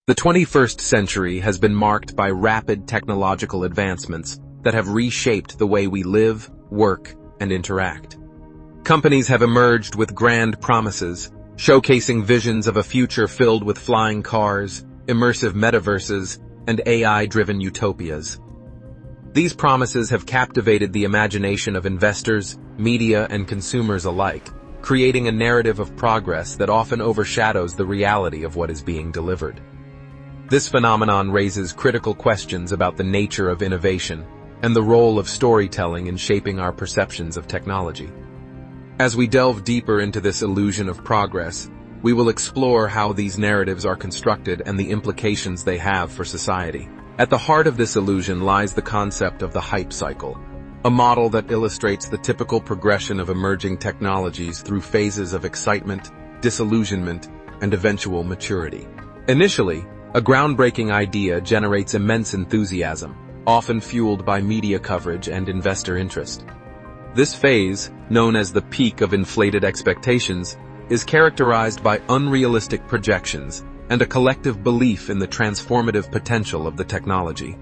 The 21st century has been marked by rapid technological advancements that have reshaped the way we live, work, and interact. Companies have emerged with grand promises, showcasing visions of a future filled with flying cars, immersive metaverses, and AI-driven utopias. These promises have captivated the imagination of investors, media, and consumers alike, creating a narrative of progress that often overshadows the reality of what is being delivered. This phenomenon raises critical questions about the nature of innovation and the role of storytelling in shaping our perceptions of technology. As we delve deeper into this illusion of progress, we will explore how these narratives are constructed and the implications they have for society. At the heart of this illusion lies the concept of the hype cycle, a model that illustrates the typical progression of emerging technologies through phases of excitement, disillusionment, and eventual maturity. Initially, a groundbreaking idea generates immense enthusiasm, often fueled by media coverage and investor interest. This phase, known as the peak of inflated expectations, is characterized by unrealistic projections and a collective belief in the transformative potential of the technology.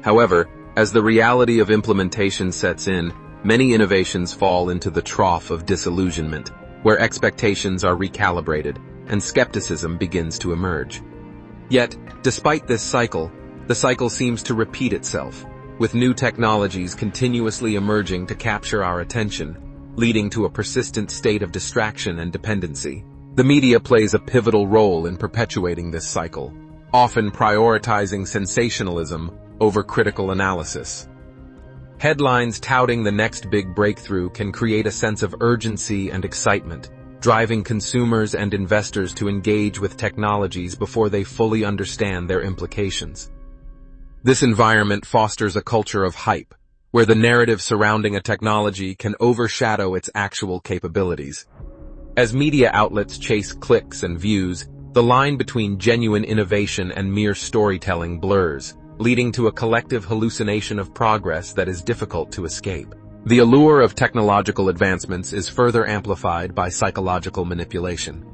However, as the reality of implementation sets in, many innovations fall into the trough of disillusionment, where expectations are recalibrated and skepticism begins to emerge. Yet, despite this cycle, the cycle seems to repeat itself, with new technologies continuously emerging to capture our attention, leading to a persistent state of distraction and dependency. The media plays a pivotal role in perpetuating this cycle, often prioritizing sensationalism over critical analysis. Headlines touting the next big breakthrough can create a sense of urgency and excitement, driving consumers and investors to engage with technologies before they fully understand their implications. This environment fosters a culture of hype, where the narrative surrounding a technology can overshadow its actual capabilities. As media outlets chase clicks and views, the line between genuine innovation and mere storytelling blurs, leading to a collective hallucination of progress that is difficult to escape. The allure of technological advancements is further amplified by psychological manipulation.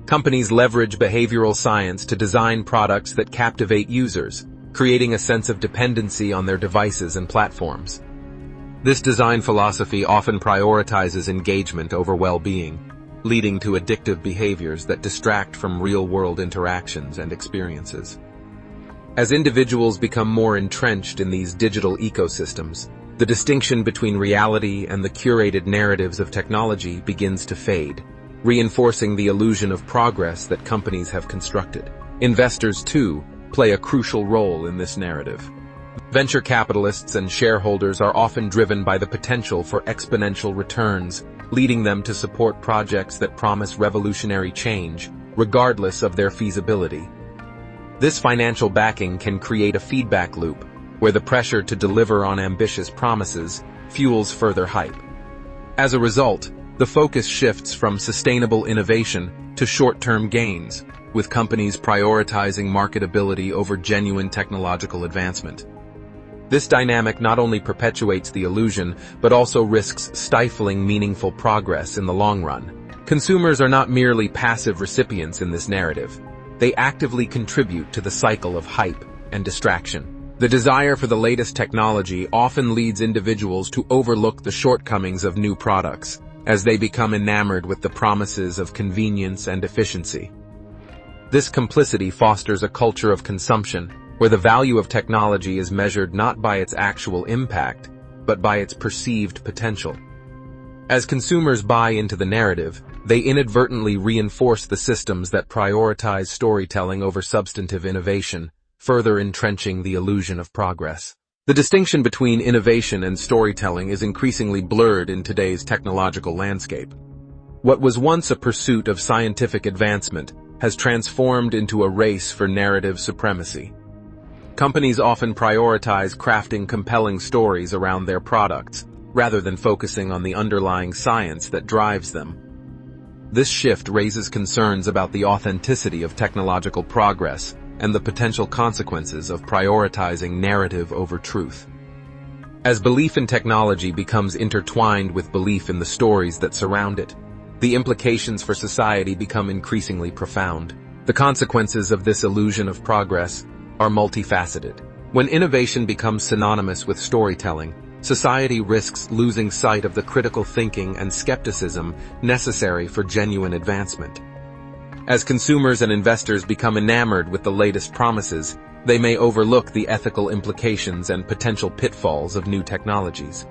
Companies leverage behavioral science to design products that captivate users, creating a sense of dependency on their devices and platforms. This design philosophy often prioritizes engagement over well-being, leading to addictive behaviors that distract from real-world interactions and experiences. As individuals become more entrenched in these digital ecosystems, the distinction between reality and the curated narratives of technology begins to fade, reinforcing the illusion of progress that companies have constructed. Investors, too, play a crucial role in this narrative. Venture capitalists and shareholders are often driven by the potential for exponential returns, leading them to support projects that promise revolutionary change, regardless of their feasibility. This financial backing can create a feedback loop, where the pressure to deliver on ambitious promises fuels further hype. As a result, the focus shifts from sustainable innovation to short-term gains, with companies prioritizing marketability over genuine technological advancement. This dynamic not only perpetuates the illusion, but also risks stifling meaningful progress in the long run. Consumers are not merely passive recipients in this narrative. They actively contribute to the cycle of hype and distraction. The desire for the latest technology often leads individuals to overlook the shortcomings of new products, as they become enamored with the promises of convenience and efficiency. This complicity fosters a culture of consumption, where the value of technology is measured not by its actual impact, but by its perceived potential. As consumers buy into the narrative, they inadvertently reinforce the systems that prioritize storytelling over substantive innovation, further entrenching the illusion of progress. The distinction between innovation and storytelling is increasingly blurred in today's technological landscape. What was once a pursuit of scientific advancement has transformed into a race for narrative supremacy. Companies often prioritize crafting compelling stories around their products, rather than focusing on the underlying science that drives them. This shift raises concerns about the authenticity of technological progress and the potential consequences of prioritizing narrative over truth. As belief in technology becomes intertwined with belief in the stories that surround it, the implications for society become increasingly profound. The consequences of this illusion of progress are multifaceted. When innovation becomes synonymous with storytelling, society risks losing sight of the critical thinking and skepticism necessary for genuine advancement. As consumers and investors become enamored with the latest promises, they may overlook the ethical implications and potential pitfalls of new technologies.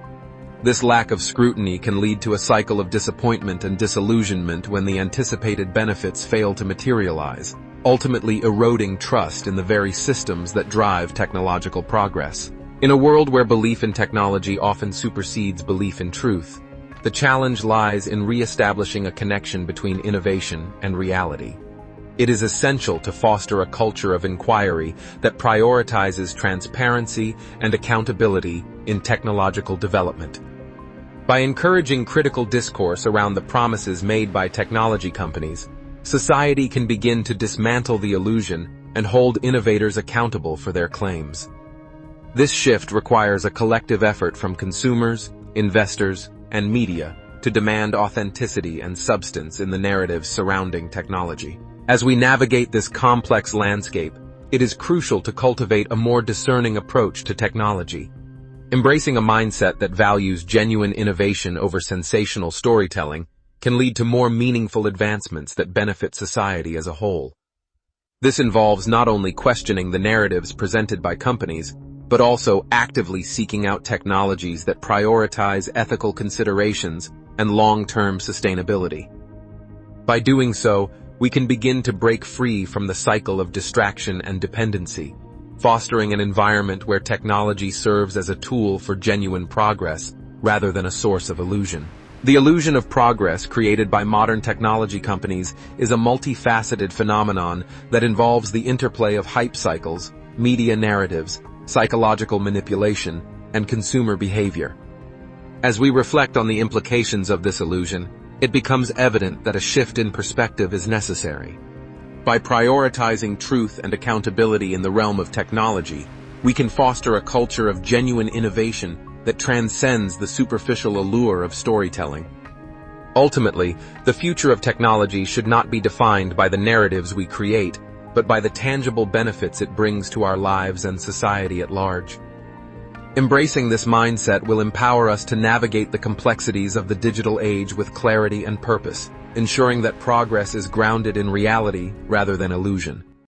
This lack of scrutiny can lead to a cycle of disappointment and disillusionment when the anticipated benefits fail to materialize, ultimately eroding trust in the very systems that drive technological progress. In a world where belief in technology often supersedes belief in truth, the challenge lies in re-establishing a connection between innovation and reality. It is essential to foster a culture of inquiry that prioritizes transparency and accountability in technological development. By encouraging critical discourse around the promises made by technology companies, society can begin to dismantle the illusion and hold innovators accountable for their claims. This shift requires a collective effort from consumers, investors, and media to demand authenticity and substance in the narratives surrounding technology. As we navigate this complex landscape, it is crucial to cultivate a more discerning approach to technology. Embracing a mindset that values genuine innovation over sensational storytelling can lead to more meaningful advancements that benefit society as a whole. This involves not only questioning the narratives presented by companies, but also actively seeking out technologies that prioritize ethical considerations and long-term sustainability. By doing so, we can begin to break free from the cycle of distraction and dependency, fostering an environment where technology serves as a tool for genuine progress rather than a source of illusion. The illusion of progress created by modern technology companies is a multifaceted phenomenon that involves the interplay of hype cycles, media narratives, psychological manipulation, and consumer behavior. As we reflect on the implications of this illusion, it becomes evident that a shift in perspective is necessary. By prioritizing truth and accountability in the realm of technology, we can foster a culture of genuine innovation that transcends the superficial allure of storytelling. Ultimately, the future of technology should not be defined by the narratives we create, but by the tangible benefits it brings to our lives and society at large. Embracing this mindset will empower us to navigate the complexities of the digital age with clarity and purpose, ensuring that progress is grounded in reality rather than illusion.